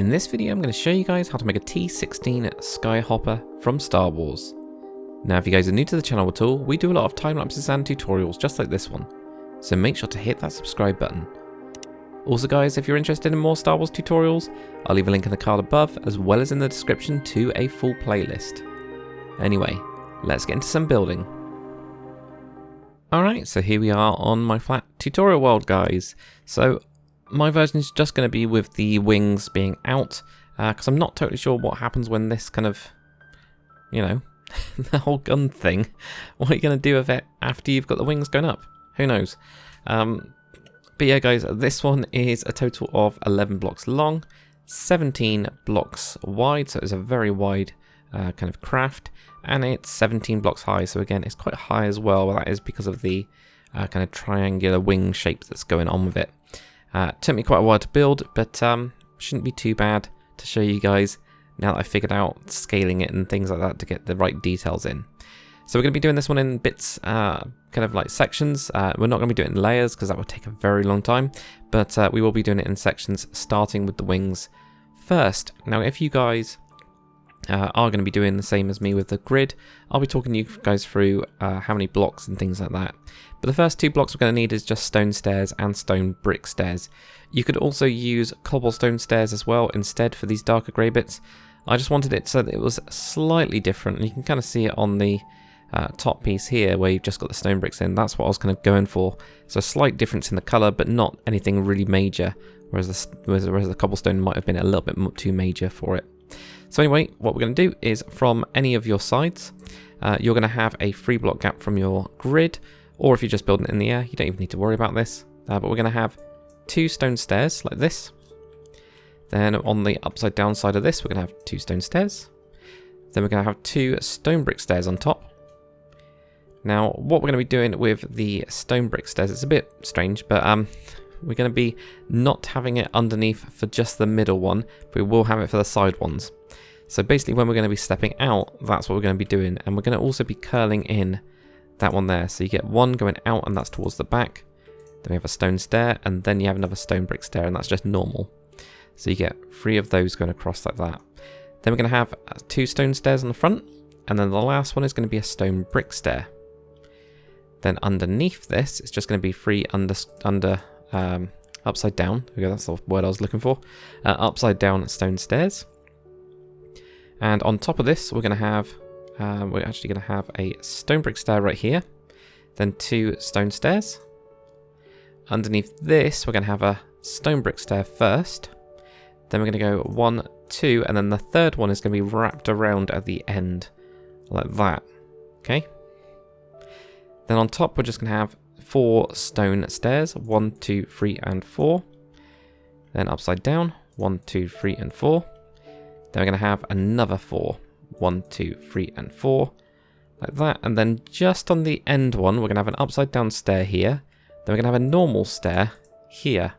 In this video I'm going to show you guys how to make a T-16 Skyhopper from Star Wars. Now if you guys are new to the channel at all, we do a lot of time lapses and tutorials just like this one, so make sure to hit that subscribe button. Also guys, if you're interested in more Star Wars tutorials, I'll leave a link in the card above as well as in the description to a full playlist. Anyway, let's get into some building. Alright, so here we are on my flat tutorial world guys. So my version is just going to be with the wings being out, because I'm not totally sure what happens when this kind of, you know, the whole gun thing. What are you going to do with it after you've got the wings going up? Who knows? But yeah guys, this one is a total of 11 blocks long, 17 blocks wide, so it's a very wide kind of craft, and it's 17 blocks high, so again it's quite high as well. Well, that is because of the kind of triangular wing shape that's going on with it. Took me quite a while to build, but shouldn't be too bad to show you guys now that I figured out scaling it and things like that to get the right details in. So we're going to be doing this one in bits, kind of like sections. We're not going to be doing it in layers because that would take a very long time, but we will be doing it in sections, starting with the wings first. Now if you guys are going to be doing the same as me with the grid, I'll be talking you guys through how many blocks and things like that. But the first two blocks we're going to need is just stone stairs and stone brick stairs. You could also use cobblestone stairs as well instead for these darker grey bits. I just wanted it so that it was slightly different, and you can kind of see it on the top piece here where you've just got the stone bricks in. That's what I was kind of going for. So a slight difference in the colour, but not anything really major, whereas the cobblestone might have been a little bit too major for it. So anyway, what we're going to do is from any of your sides, you're going to have a 3 block gap from your grid, or if you're just building it in the air, you don't even need to worry about this. But we're going to have 2 stone stairs like this. Then on the upside down side of this, we're going to have 2 stone stairs. Then we're going to have 2 stone brick stairs on top. Now, what we're going to be doing with the stone brick stairs, it's a bit strange, but we're going to be not having it underneath for just the middle one, but we will have it for the side ones. So basically when we're going to be stepping out, that's what we're going to be doing, and we're going to also be curling in that one there. So you get one going out and that's towards the back, then we have a stone stair, and then you have another stone brick stair, and that's just normal. So you get 3 of those going across like that. Then we're going to have 2 stone stairs on the front, and then the last one is going to be a stone brick stair. Then underneath this, it's just going to be 3 upside down. Okay, that's the word I was looking for. Upside down stone stairs. And on top of this, we're going to have, we're actually going to have a stone brick stair right here. Then 2 stone stairs. Underneath this, we're going to have a stone brick stair first. Then we're going to go 1, 2, and then the third one is going to be wrapped around at the end, like that. Okay. Then on top, we're just going to have 4 stone stairs, 1, 2, 3, and 4. Then upside down, 1, 2, 3, and 4. Then we're going to have another 4, 1, 2, 3, and 4, like that. And then just on the end one, we're going to have an upside down stair here. Then we're going to have a normal stair here,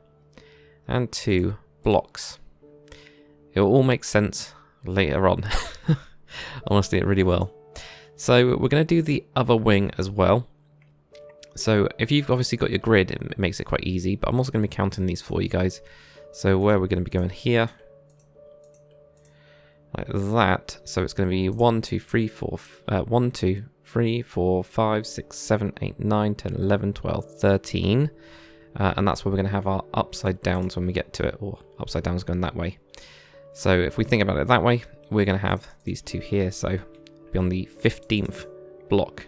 and 2 blocks. It will all make sense later on. Honestly, it really will. So we're going to do the other wing as well. So if you've obviously got your grid, it makes it quite easy, but I'm also going to be counting these for you guys. So where we're going to be going here, like that. So it's going to be 1, 2, 3, 4, 1, 2, 3, 4, 5, 6, 7, 8, 9, 10, 11, 12, 13. And that's where we're going to have our upside downs when we get to it, or upside downs going that way. So if we think about it that way, we're going to have these 2 here. So be on the 15th block.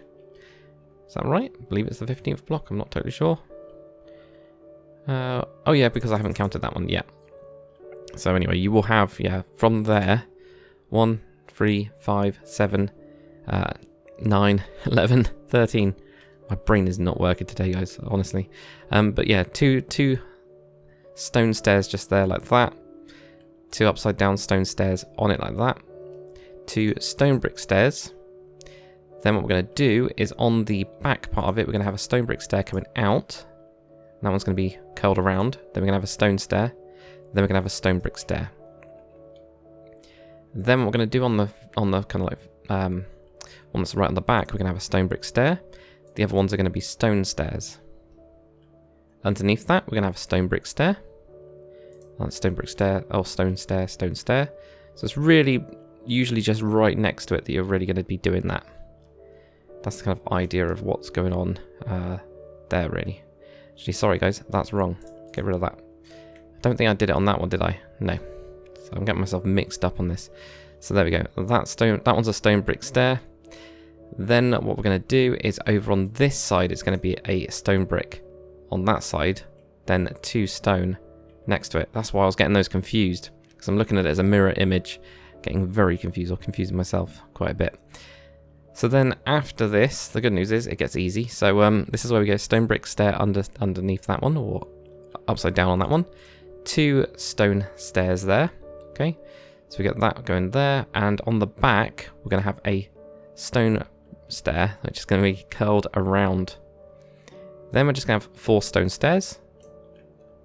Is that right? I believe it's the 15th block. I'm not totally sure. Oh yeah, because I haven't counted that one yet. So anyway, you will have, yeah, from there, 1, 3, 5, 7, 9, 11, 13. My brain is not working today, guys, honestly. But yeah, 2 stone stairs just there like that. 2 upside down stone stairs on it like that. 2 stone brick stairs. Then what we're going to do is on the back part of it, we're going to have a stone brick stair coming out. And that one's going to be curled around. Then we're going to have a stone stair. Then we're going to have a stone brick stair. Then what we're going to do on the kind of like one that's right on the back, we're going to have a stone brick stair. The other ones are going to be stone stairs. Underneath that, we're going to have a stone brick stair. Stone brick stair. Oh, stone stair, stone stair. So it's really usually just right next to it that you're really going to be doing that. That's the kind of idea of what's going on there, really. Actually, sorry guys, that's wrong. Get rid of that. I don't think I did it on that one, did I? No. So I'm getting myself mixed up on this. So there we go. That one's a stone brick stair. Then what we're going to do is over on this side, it's going to be a stone brick. On that side, then 2 stone next to it. That's why I was getting those confused, because I'm looking at it as a mirror image, getting very confused, or confusing myself quite a bit. So then after this, the good news is it gets easy. So this is where we go stone brick stair underneath that one, or upside down on that one. 2 stone stairs there. Okay, so we get that going there, and on the back we're going to have a stone stair, which is going to be curled around. Then we're just going to have 4 stone stairs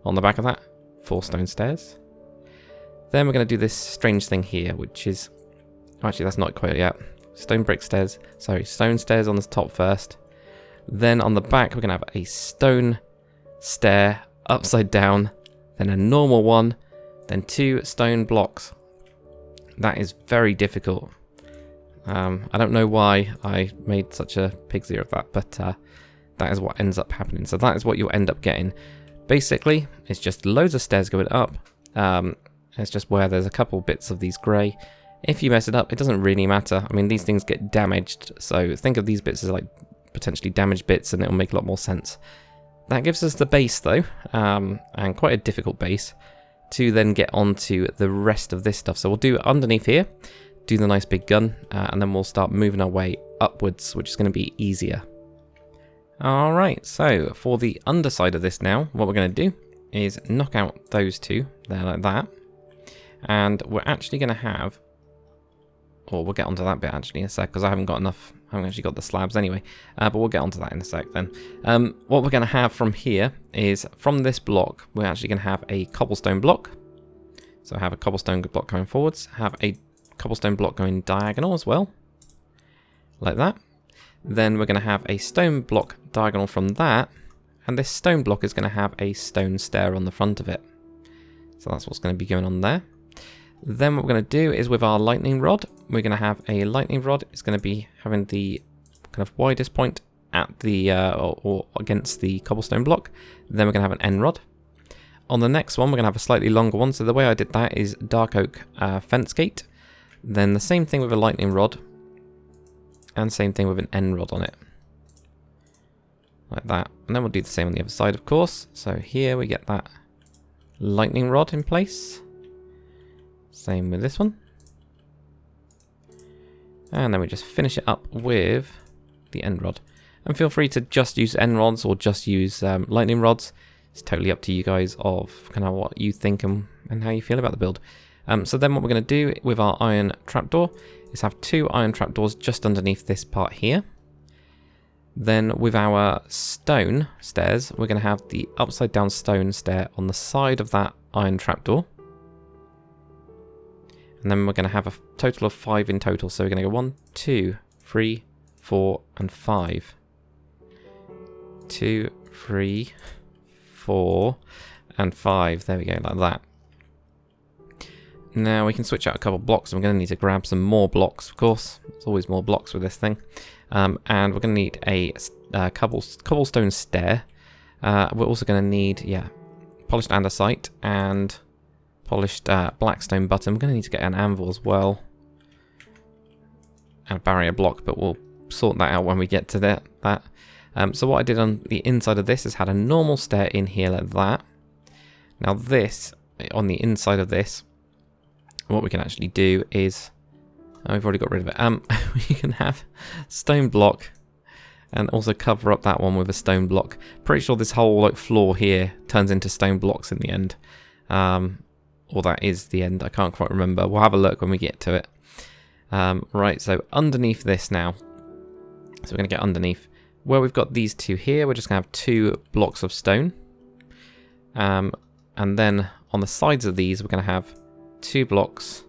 on the back of that. 4 stone stairs. Then we're going to do this strange thing here, which is... Actually, that's not quite yet. Stone brick stairs. Sorry, stone stairs on the top first. Then on the back, we're going to have a stone stair upside down. Then a normal one. Then 2 stone blocks. That is very difficult. I don't know why I made such a pig's ear of that, but that is what ends up happening. So that is what you'll end up getting. Basically, it's just loads of stairs going up. It's just where there's a couple bits of these grey. If you mess it up, it doesn't really matter. I mean, these things get damaged, so think of these bits as like potentially damaged bits, and it'll make a lot more sense. That gives us the base, though, and quite a difficult base, to then get onto the rest of this stuff. So we'll do underneath here, do the nice big gun, and then we'll start moving our way upwards, which is going to be easier. Alright, so for the underside of this now, what we're going to do is knock out those 2 there like that, and we're actually going to have... Or we'll get onto that bit actually in a sec, because I haven't actually got the slabs anyway. But we'll get onto that in a sec then. What we're going to have from here is, from this block, we're actually going to have a cobblestone block. So have a cobblestone block going forwards, have a cobblestone block going diagonal as well. Like that. Then we're going to have a stone block diagonal from that. And this stone block is going to have a stone stair on the front of it. So that's what's going to be going on there. Then what we're going to do is with our lightning rod, we're going to have a lightning rod. It's going to be having the kind of widest point at the or against the cobblestone block. Then we're going to have an end rod. On the next one, we're going to have a slightly longer one. So the way I did that is dark oak fence gate. Then the same thing with a lightning rod, and same thing with an end rod on it, like that. And then we'll do the same on the other side, of course. So here we get that lightning rod in place. Same with this one. And then we just finish it up with the end rod. And feel free to just use end rods or just use lightning rods. It's totally up to you guys of kind of what you think and how you feel about the build. So then what we're going to do with our iron trapdoor is have 2 iron trapdoors just underneath this part here. Then with our stone stairs, we're going to have the upside down stone stair on the side of that iron trapdoor. And then we're going to have a total of 5 in total. So we're going to go 1, 2, 3, 4, and 5. 2, 3, 4, and 5. There we go, like that. Now we can switch out a couple blocks. I'm going to need to grab some more blocks, of course. There's always more blocks with this thing. And we're going to need a cobblestone stair. We're also going to need, polished andesite and polished blackstone button. We're going to need to get an anvil as well. And a barrier block, but we'll sort that out when we get to that. So what I did on the inside of this is had a normal stair in here like that. Now this, on the inside of this, what we can actually do is... Oh, we've already got rid of it. We can have stone block and also cover up that one with a stone block. Pretty sure this whole floor here turns into stone blocks in the end. Or that is the end. I can't quite remember. We'll have a look when we get to it. Right, so underneath this now. So we're going to get underneath. Where we've got these 2 here, we're just going to have 2 blocks of stone. And then on the sides of these, we're going to have 2 blocks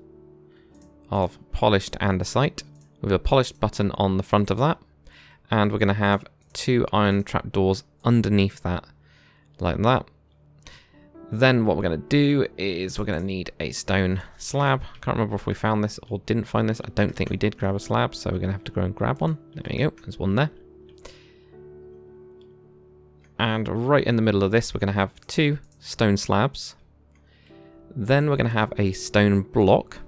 of polished andesite with a polished button on the front of that. And we're going to have 2 iron trapdoors underneath that, like that. Then what we're going to do is we're going to need a stone slab. Can't remember if we found this or didn't find this. I don't think we did grab a slab, so we're going to have to go and grab one. There we go, there's one there. And right in the middle of this, we're going to have 2 stone slabs. Then we're going to have a stone block.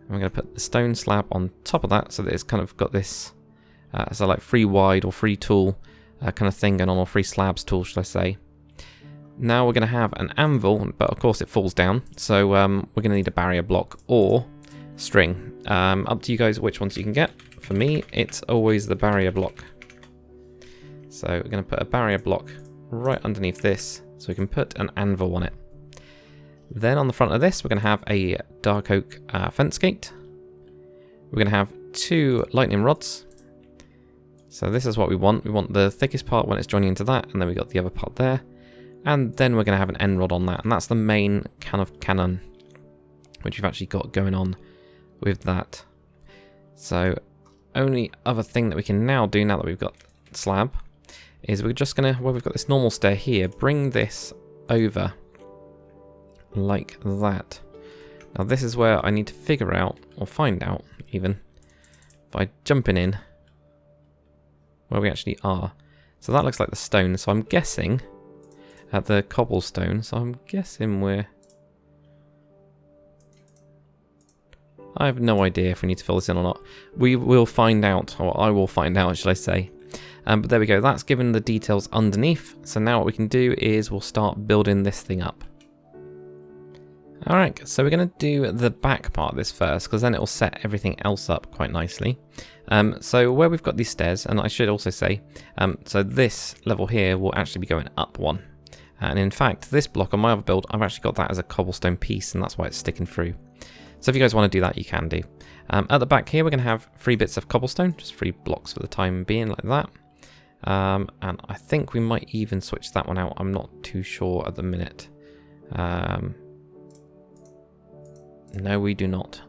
And we're going to put the stone slab on top of that so that it's kind of got this, so like free wide or free tool kind of thing going on, or free slabs tool, should I say. Now we're going to have an anvil, but of course it falls down, so we're going to need a barrier block or string. Up to you guys which ones you can get. For me, it's always the barrier block. So we're going to put a barrier block right underneath this, so we can put an anvil on it. Then on the front of this, we're going to have a dark oak fence gate. We're going to have 2 lightning rods. So this is what we want. We want the thickest part when it's joining into that, and then we got the other part there. And then we're going to have an end rod on that, and that's the main kind of cannon, which we've actually got going on with that. So only other thing that we can now do, now that we've got slab, is we're just going to, well, we've got this normal stair here, bring this over like that. Now this is where I need to figure out, or find out even, by jumping in where we actually are. So that looks like the stone, so I'm guessing at the cobblestone, so I'm guessing I have no idea if we need to fill this in or not. We will find out, or I will find out, should I say. But there we go, that's given the details underneath. So now what we can do is we'll start building this thing up. Alright, so we're going to do the back part of this first, because then it will set everything else up quite nicely. So where we've got these stairs, and I should also say, so this level here will actually be going up 1. And in fact, this block on my other build, I've actually got that as a cobblestone piece, and that's why it's sticking through. So if you guys want to do that, you can do. At the back here, we're going to have 3 bits of cobblestone, just 3 blocks for the time being, like that. And I think we might even switch that one out. I'm not too sure at the minute. No, we do not.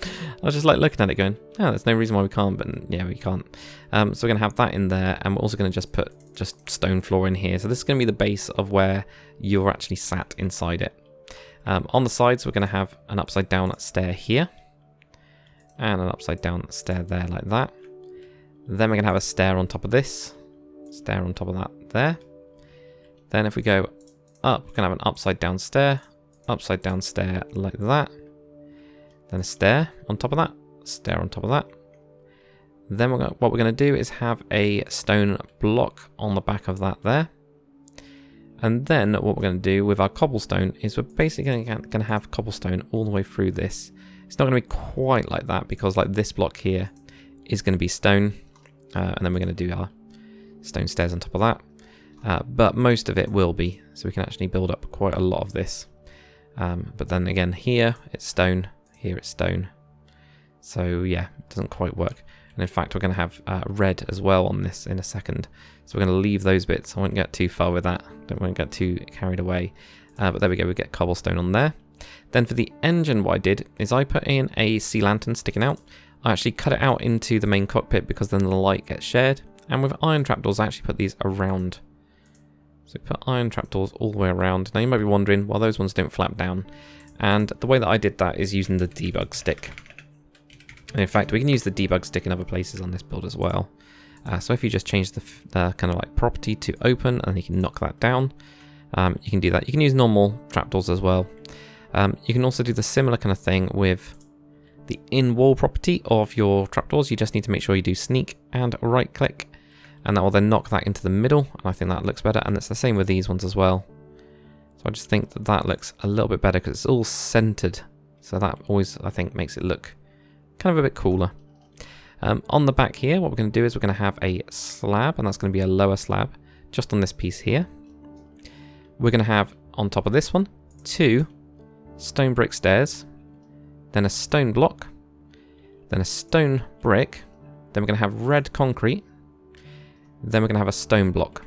I was just like looking at it going, oh, there's no reason why we can't, but yeah, we can't. So we're going to have that in there, and we're also going to just put stone floor in here. So this is going to be the base of where you're actually sat inside it. On the sides, we're going to have an upside down stair here, and an upside down stair there, like that. Then we're going to have a stair on top of this, stair on top of that there. Then if we go up, we're going to have an upside down stair like that. Then a stair on top of that, stair on top of that. Then what we're going to do is have a stone block on the back of that there. And then what we're going to do with our cobblestone is we're basically going to have cobblestone all the way through this. It's not going to be quite like that, because like this block here is going to be stone. And then we're going to do our stone stairs on top of that. But most of it will be, so we can actually build up quite a lot of this. But then again, here it's stone, here it's stone. So yeah, it doesn't quite work. And in fact, we're going to have red as well on this in a second. So we're going to leave those bits. I won't get too far with that. Don't want to get too carried away. But there we go, we get cobblestone on there. Then for the engine, what I did is I put in a sea lantern sticking out. I actually cut it out into the main cockpit, because then the light gets shared. And with iron trapdoors, I actually put these around. So we put iron trapdoors all the way around. Now you might be wondering, well, those ones don't flap down. And the way that I did that is using the debug stick. And in fact, we can use the debug stick in other places on this build as well. So if you just change the kind of like property to open, and you can knock that down, you can do that. You can use normal trapdoors as well. You can also do the similar kind of thing with the in-wall property of your trapdoors. You just need to make sure you do sneak and right click, and that will then knock that into the middle, and I think that looks better. And it's the same with these ones as well. So I just think that that looks a little bit better, because it's all centered. So that always, I think, makes it look kind of a bit cooler. On the back here, what we're going to do is we're going to have a slab, and that's going to be a lower slab just on this piece here. We're going to have on top of this one 2 stone brick stairs, then a stone block, then a stone brick, then we're going to have red concrete, then we're going to have a stone block.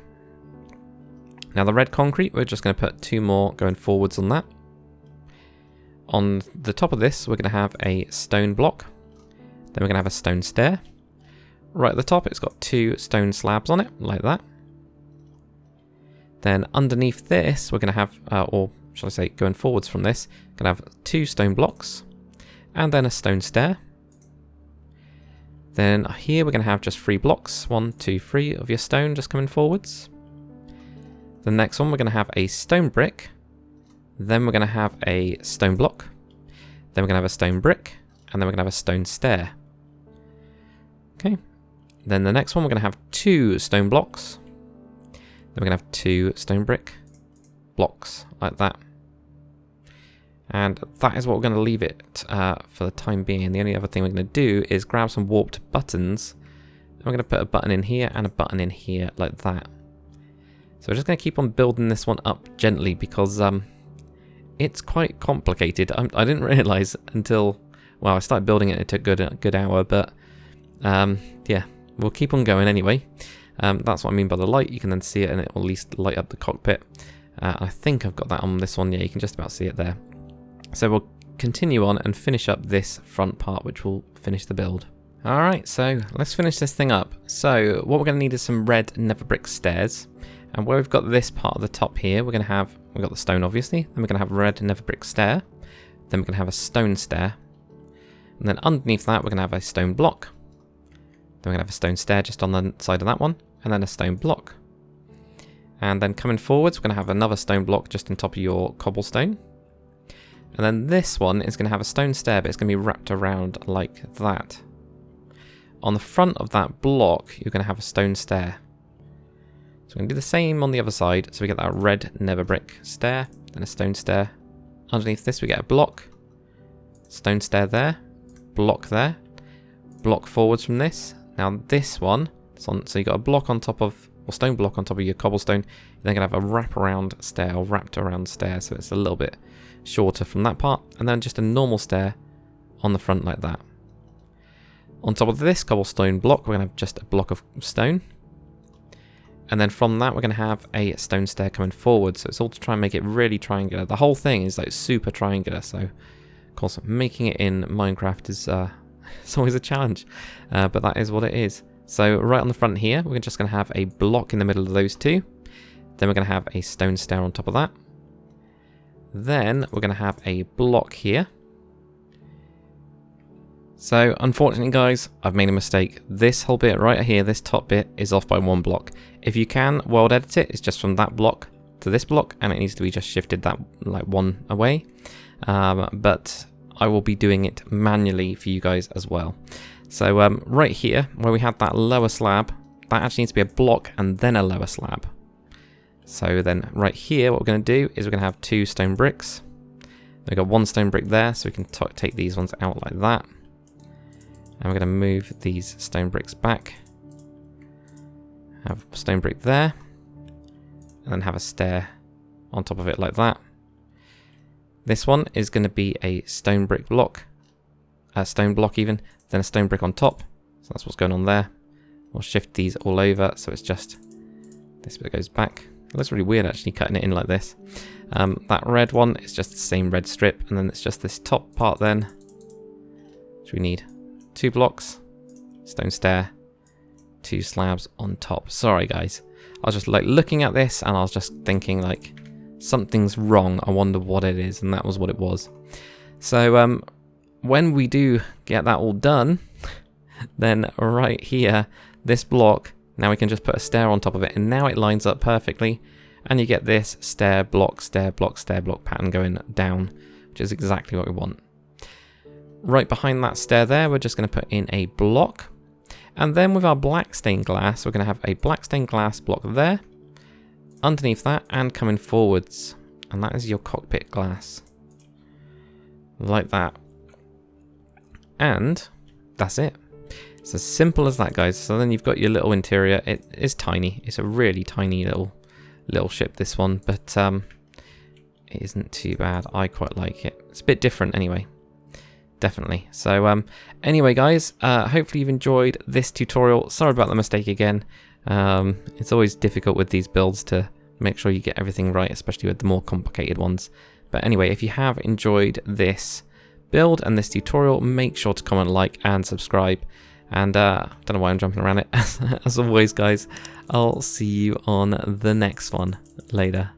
Now the red concrete, we're just going to put 2 more going forwards on that. On the top of this, we're going to have a stone block. Then we're going to have a stone stair. Right at the top, it's got 2 stone slabs on it, like that. Then underneath this, we're going to have, or shall I say, going forwards from this, going to have 2 stone blocks, and then a stone stair. Then here we're going to have just 3 blocks, 1, 2, 3 of your stone just coming forwards. The next one we're going to have a stone brick, then we're going to have a stone block, then we're going to have a stone brick, and then we're going to have a stone stair. Okay, then the next one we're going to have 2 stone blocks, then we're going to have 2 stone brick blocks, like that. And that is what we're going to leave it for the time being. The only other thing we're going to do is grab some warped buttons. And we're going to put a button in here and a button in here like that. So we're just going to keep on building this one up gently because it's quite complicated. I didn't realise until, well, I started building it. It took a good hour, but yeah, we'll keep on going anyway. That's what I mean by the light. You can then see it and it will at least light up the cockpit. I think I've got that on this one. Yeah, you can just about see it there. So we'll continue on and finish up this front part, which will finish the build. Alright, so let's finish this thing up. So what we're going to need is some red nether brick stairs. And where we've got this part of the top here, we've got the stone obviously, then we're going to have a red nether brick stair, then we're going to have a stone stair, and then underneath that we're going to have a stone block, then we're going to have a stone stair just on the side of that one, and then a stone block. And then coming forwards, we're going to have another stone block just on top of your cobblestone. And then this one is going to have a stone stair, but it's going to be wrapped around like that. On the front of that block, you're going to have a stone stair. So we're going to do the same on the other side. So we get that red nether brick stair, then a stone stair. Underneath this, we get a block, stone stair there, block there, block forwards from this. Now this one, so you've got a block on top of, or stone block on top of your cobblestone. You're then going to have a wraparound stair, or wrapped around stair, so it's a little bit shorter from that part, and then just a normal stair on the front like that. On top of this cobblestone block, we're going to have just a block of stone, and then from that we're going to have a stone stair coming forward, so it's all to try and make it really triangular. The whole thing is like super triangular, so of course making it in Minecraft is it's always a challenge, but that is what it is. So right on the front here, we're just going to have a block in the middle of those two, then we're going to have a stone stair on top of that. Then we're going to have a block here. So unfortunately guys, I've made a mistake. This whole bit right here, this top bit, is off by 1 block. If you can world edit it, it's just from that block to this block, and it needs to be just shifted that like 1 away. But I will be doing it manually for you guys as well. So right here, where we have that lower slab, that actually needs to be a block and then a lower slab. So then right here, what we're going to do is we're going to have 2 stone bricks. We've got 1 stone brick there, so we can take these ones out like that. And we're going to move these stone bricks back. Have a stone brick there. And then have a stair on top of it like that. This one is going to be a stone brick block. A stone block even. Then a stone brick on top. So that's what's going on there. We'll shift these all over, so it's just this bit goes back. It looks really weird actually cutting it in like this. That red one is just the same red strip, and then it's just this top part then. So we need 2 blocks, stone stair, 2 slabs on top. Sorry guys, I was just like looking at this and I was just thinking like something's wrong. I wonder what it is, and that was what it was. So when we do get that all done, then right here, this block, now we can just put a stair on top of it, and now it lines up perfectly, and you get this stair block, stair block, stair block pattern going down, which is exactly what we want. Right behind that stair there, we're just going to put in a block, and then with our black stained glass, we're going to have a black stained glass block there, underneath that, and coming forwards, and that is your cockpit glass, like that, and that's it. It's as simple as that, guys. So then you've got your little interior. It is tiny. It's a really tiny little ship, this one, but it isn't too bad. I quite like it. It's a bit different anyway. Definitely. So anyway, guys, hopefully you've enjoyed this tutorial. Sorry about the mistake again. It's always difficult with these builds to make sure you get everything right, especially with the more complicated ones. But anyway, if you have enjoyed this build and this tutorial, make sure to comment, like, and subscribe. And don't know why I'm jumping around it. As always, guys, I'll see you on the next one. Later.